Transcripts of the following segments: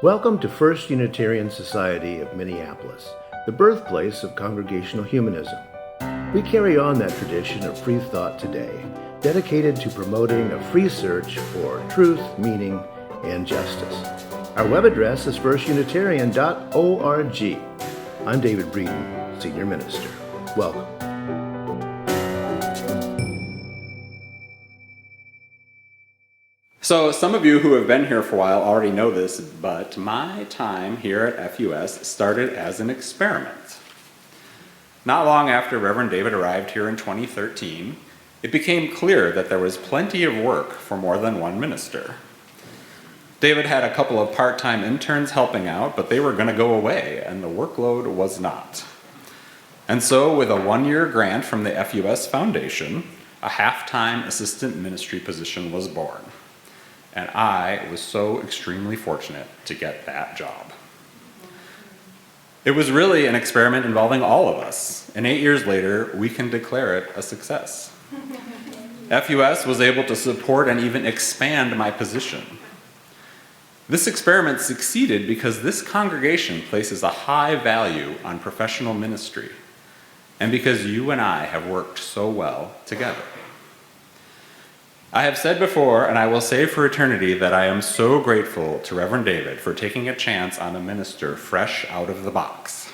Welcome to First Unitarian Society of Minneapolis, the birthplace of Congregational Humanism. We carry on that tradition of free thought today, dedicated to promoting a free search for truth, meaning, and justice. Our web address is firstunitarian.org. I'm David Breeden, Senior Minister. Welcome. So some of you who have been here for a while already know this, but my time here at FUS started as an experiment. Not long after Reverend David arrived here in 2013, it became clear that there was plenty of work for more than one minister. David had a couple of part-time interns helping out, but they were going to go away, and the workload was not. And so, with a one-year grant from the FUS Foundation, a half-time assistant ministry position was born. And I was so extremely fortunate to get that job. It was really an experiment involving all of us, and 8 years later, we can declare it a success. FUS was able to support and even expand my position. This experiment succeeded because this congregation places a high value on professional ministry, and because you and I have worked so well together. I have said before, and I will say for eternity, that I am so grateful to Reverend David for taking a chance on a minister fresh out of the box.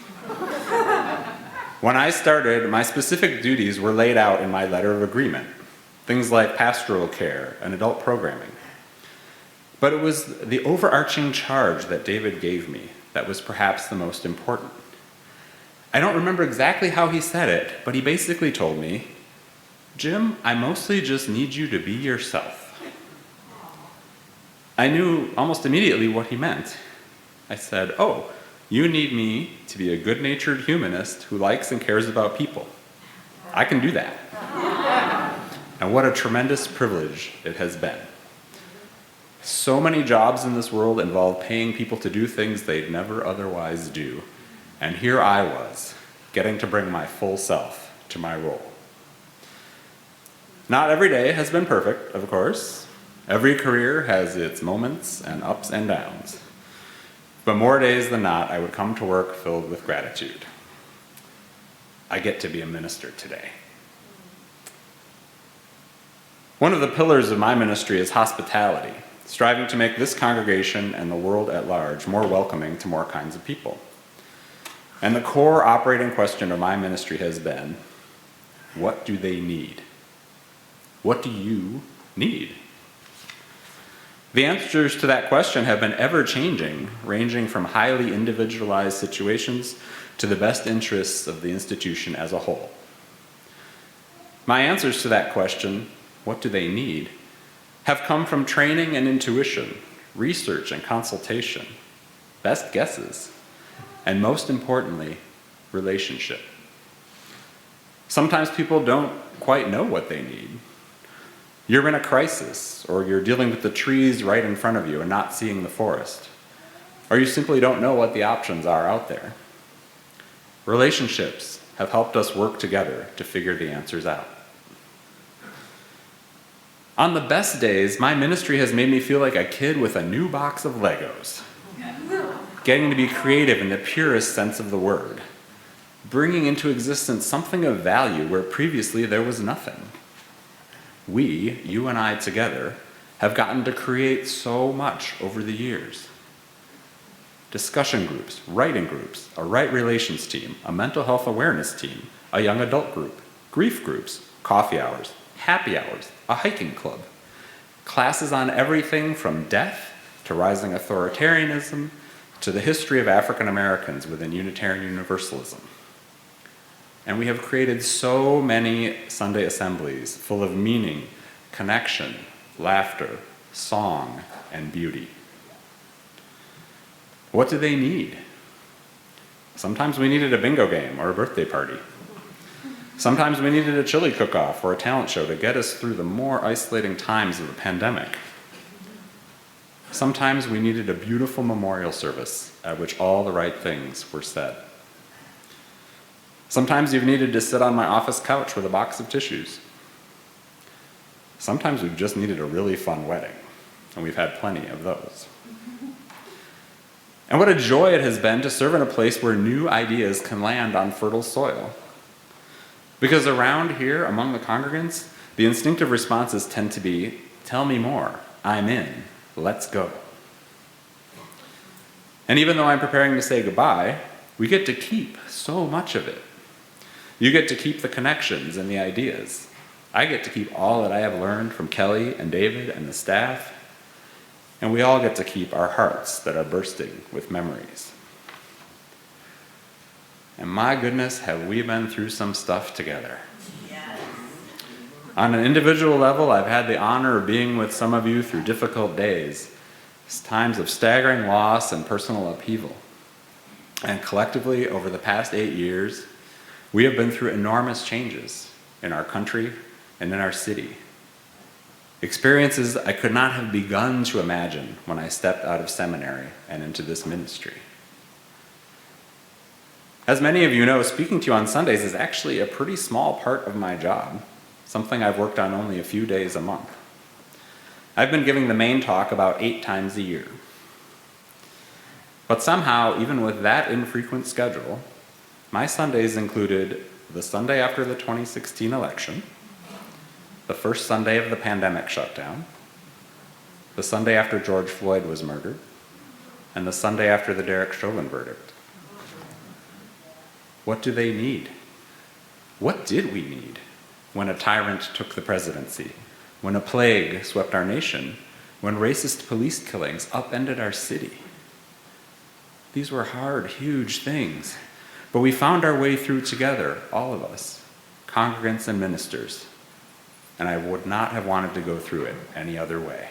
When I started, my specific duties were laid out in my letter of agreement, things like pastoral care and adult programming. But it was the overarching charge that David gave me that was perhaps the most important. I don't remember exactly how he said it, but he basically told me, "Jim, I mostly just need you to be yourself." I knew almost immediately what he meant. I said, "Oh, you need me to be a good-natured humanist who likes and cares about people. I can do that." And what a tremendous privilege it has been. So many jobs in this world involve paying people to do things they'd never otherwise do. And here I was, getting to bring my full self to my role. Not every day has been perfect, of course. Every career has its moments and ups and downs. But more days than not, I would come to work filled with gratitude. I get to be a minister today. One of the pillars of my ministry is hospitality, striving to make this congregation and the world at large more welcoming to more kinds of people. And the core operating question of my ministry has been, what do they need? What do you need? The answers to that question have been ever-changing, ranging from highly individualized situations to the best interests of the institution as a whole. My answers to that question, what do they need, have come from training and intuition, research and consultation, best guesses, and most importantly, relationship. Sometimes people don't quite know what they need. You're in a crisis, or you're dealing with the trees right in front of you and not seeing the forest, or you simply don't know what the options are out there. Relationships have helped us work together to figure the answers out. On the best days, my ministry has made me feel like a kid with a new box of Legos, getting to be creative in the purest sense of the word, bringing into existence something of value where previously there was nothing. We, you and I together, have gotten to create so much over the years. Discussion groups, writing groups, a right relations team, a mental health awareness team, a young adult group, grief groups, coffee hours, happy hours, a hiking club, classes on everything from death to rising authoritarianism to the history of African Americans within Unitarian Universalism. And we have created so many Sunday assemblies full of meaning, connection, laughter, song, and beauty. What do they need? Sometimes we needed a bingo game or a birthday party. Sometimes we needed a chili cook-off or a talent show to get us through the more isolating times of the pandemic. Sometimes we needed a beautiful memorial service at which all the right things were said. Sometimes you've needed to sit on my office couch with a box of tissues. Sometimes we've just needed a really fun wedding, and we've had plenty of those. And what a joy it has been to serve in a place where new ideas can land on fertile soil. Because around here, among the congregants, the instinctive responses tend to be, tell me more, I'm in, let's go. And even though I'm preparing to say goodbye, we get to keep so much of it. You get to keep the connections and the ideas. I get to keep all that I have learned from Kelly and David and the staff. And we all get to keep our hearts that are bursting with memories. And my goodness, have we been through some stuff together. Yes. On an individual level, I've had the honor of being with some of you through difficult days, times of staggering loss and personal upheaval. And collectively, over the past 8 years, we have been through enormous changes in our country and in our city. Experiences I could not have begun to imagine when I stepped out of seminary and into this ministry. As many of you know, speaking to you on Sundays is actually a pretty small part of my job, something I've worked on only a few days a month. I've been giving the main talk about 8 times a year. But somehow, even with that infrequent schedule, my Sundays included the Sunday after the 2016 election, the first Sunday of the pandemic shutdown, the Sunday after George Floyd was murdered, and the Sunday after the Derek Chauvin verdict. What do they need? What did we need when a tyrant took the presidency, when a plague swept our nation, when racist police killings upended our city? These were hard, huge things, but we found our way through together, all of us, congregants and ministers, and I would not have wanted to go through it any other way.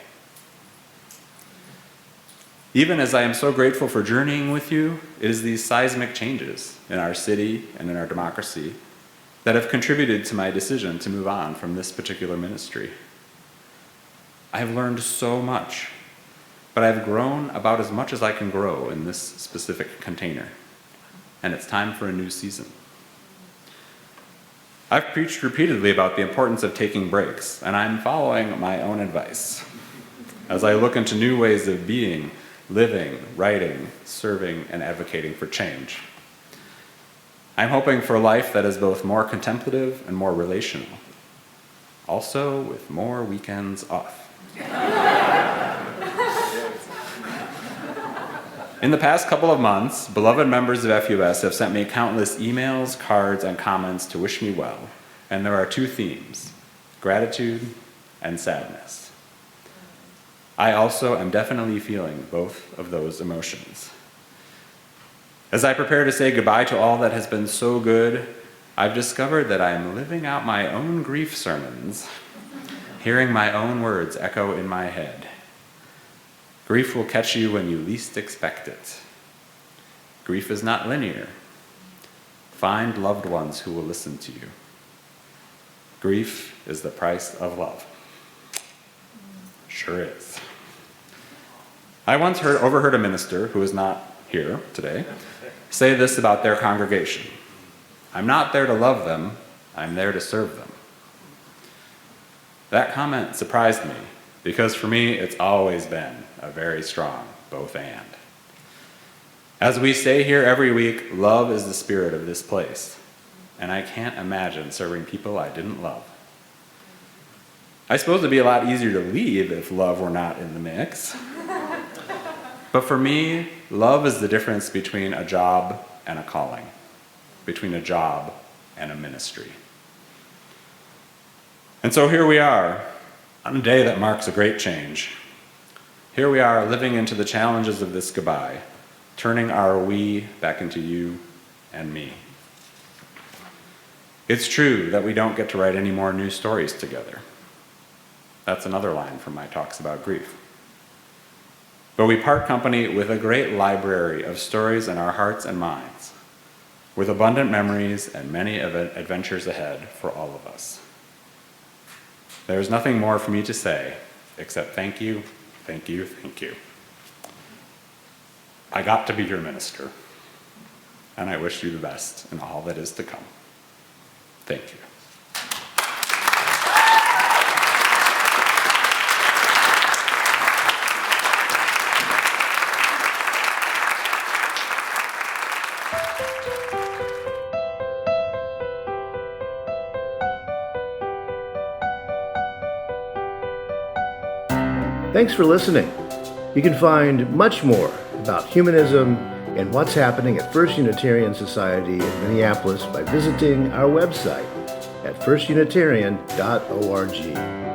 Even as I am so grateful for journeying with you, it is these seismic changes in our city and in our democracy that have contributed to my decision to move on from this particular ministry. I have learned so much, but I've grown about as much as I can grow in this specific container, and it's time for a new season. I've preached repeatedly about the importance of taking breaks, and I'm following my own advice as I look into new ways of being, living, writing, serving, and advocating for change. I'm hoping for a life that is both more contemplative and more relational, also with more weekends off. In the past couple of months, beloved members of FUS have sent me countless emails, cards, and comments to wish me well, and there are 2 themes: gratitude and sadness. I also am definitely feeling both of those emotions. As I prepare to say goodbye to all that has been so good, I've discovered that I am living out my own grief sermons, hearing my own words echo in my head. Grief will catch you when you least expect it. Grief is not linear. Find loved ones who will listen to you. Grief is the price of love. Sure is. I once overheard a minister, who is not here today, say this about their congregation: I'm not there to love them, I'm there to serve them. That comment surprised me, because for me, it's always been a very strong both and. As we say here every week, love is the spirit of this place, and I can't imagine serving people I didn't love. I suppose it'd be a lot easier to leave if love were not in the mix. But for me, love is the difference between a job and a calling, between a job and a ministry. And so here we are, on a day that marks a great change. Here we are, living into the challenges of this goodbye, turning our we back into you and me. It's true that we don't get to write any more new stories together. That's another line from my talks about grief. But we part company with a great library of stories in our hearts and minds, with abundant memories and many adventures ahead for all of us. There is nothing more for me to say except thank you, thank you, thank you. I got to be your minister, and I wish you the best in all that is to come. Thank you. Thanks for listening. You can find much more about humanism and what's happening at First Unitarian Society in Minneapolis by visiting our website at firstunitarian.org.